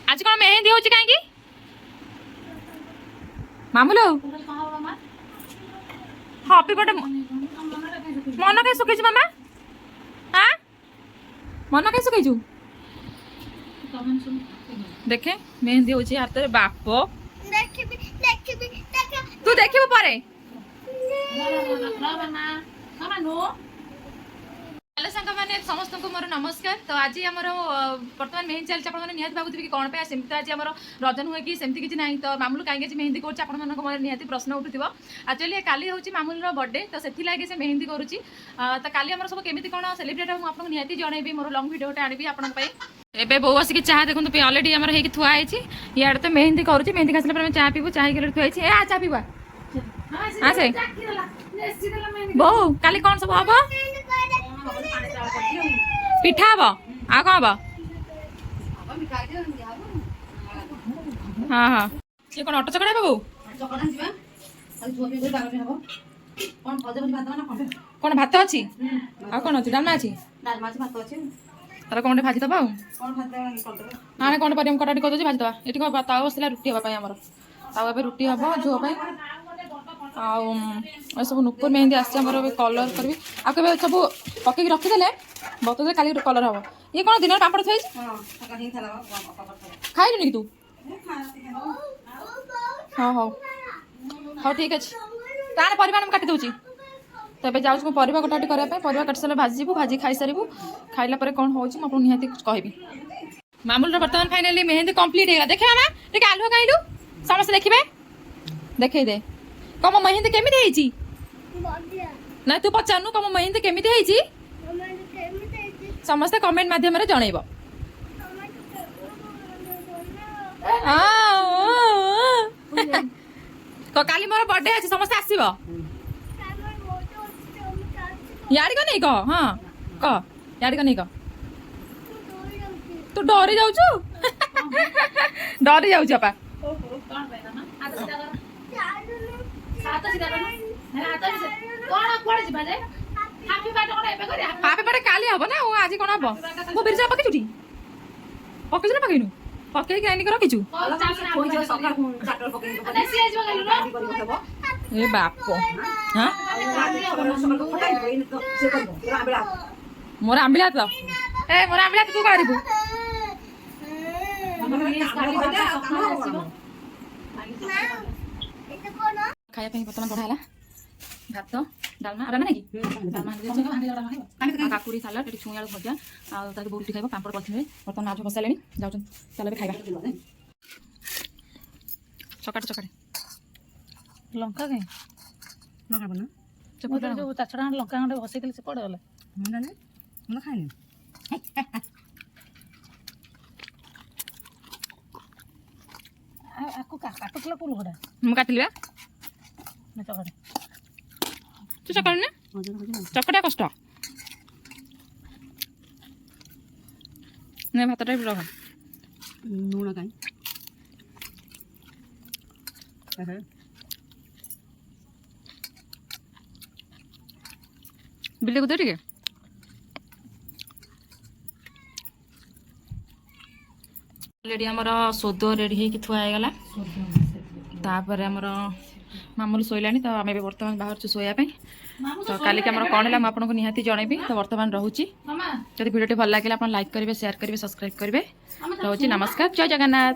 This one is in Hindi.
आज कौन मेहंदी होची काहेकी मामूलो हैप्पी बर्थडे मन के सुखैछु मामा हां मन के सुखैछु देखे मेहंदी होची हाथ रे बाप तू देखिबो पारे हेलो सांग मैंने समस्त को मोर नमस्कार। तो आज आम बर्तमान मेहंदी चलती आप निहत भावुथे कि कौन पे सेमती आज आम रजन हुए कि सेमती किसी ना तो मामूल कहीं मेहंदी कर मन निहत प्रश्न उठुव एक्चुअली काली हूँ मामूल बर्थडे तो से से मेहंदी करुच्ची तो काली आम सब केमी कौन सेलिब्रेट हम आपको निहत जनइबी मोर लंग भिडियोटे आनी आपण एबे बो आसिक चाह देखो अलरेडी आम हो थुआई इे तो मेहंदी करुच्ची मेहंदी खासा चाह पीबू चाह थुआई ए चाह पीवा हाँ से बो काली कौन सब हम पिठा हम आ कौन हम हाँ हाँ ये कौन अटो चकड़ा बाबू कौन भात अच्छी आ कौन अच्छी डालमा अच्छी तार कौन भाजी दबा आने कौन पर कटाटी कर भाजी दबा ये ताव बसला रुटी हाँपाई आमर ताव ए रुटी हम झुआ आ सब नुपुर मेहंदी आम कलर करी आ सब पकईक रखीदे बतले काली कलर हम ये कौन दिन पापड़ थी खाइलु कि तू हाँ हाँ हाँ ठीक अच्छे ताने परिमाण काटी दूची तो ये जाऊँ परिवा कटाटी करने परिवा काटी सारे भाजीबू भाजी खाई सारू खाइला कौन हो निहाती कहबी मामूल बर्तमान फाइनाली मेहंदी कंप्लीट है देखे मामा टे आलुआ खाइलु समस्त देखिए देखे दे कम मेहंदी केमी ना तू पचारू कम मेहंदी केमी समस्ते कमेंट माध्यम जनइब काली मोर बर्थडे अच्छे समस्त आसब यार को नहीं कह हाँ कह यार को नहीं कह तू डरी जाऊ डरी जाऊ अपा हापी बर्थडे काली हम ना आज कौन हम मो बिरजा पकईचुटी पकईचु ना पकईनु पकई ग्राइंडिंग रखीचु ए बाप हाँ मोर आंबिला तो ए मोर आंबिला तू करू खाया बर्तमान बढ़ा भात डालमा डालमा नहीं डालमा काकुड़ी सालाड ये छुई आलू भजा आ बोटी खाइब पापड़ कर बर्तमान माछ बसाले जाऊँ चल खाइबा चकाटे चकाटे लंका कहीं लंका बना जो चाचड़ा लंका खंडे बसई से पड़े गले मैं खाइनी आपको काटुला को लोड़ा हम काटली बा ना चकाटे तू चकाट ना चकटा कष्ट ना भात टाइप रख लुण कहीं बिल्ली को दे ठीक है ऑलरेडी आमर सोद रेडी हो थुआगला तापर आमर मामूल शोला तो आम बर्तमान बाहर शोयापी तो काली कौन है आपको निहाती जनइबी तो बर्तमान रोचे जब भिडियो भल लगे आप लाइक करेंगे शेयर करेंगे सब्सक्राइब करेंगे रोचे नमस्कार जय जगन्नाथ।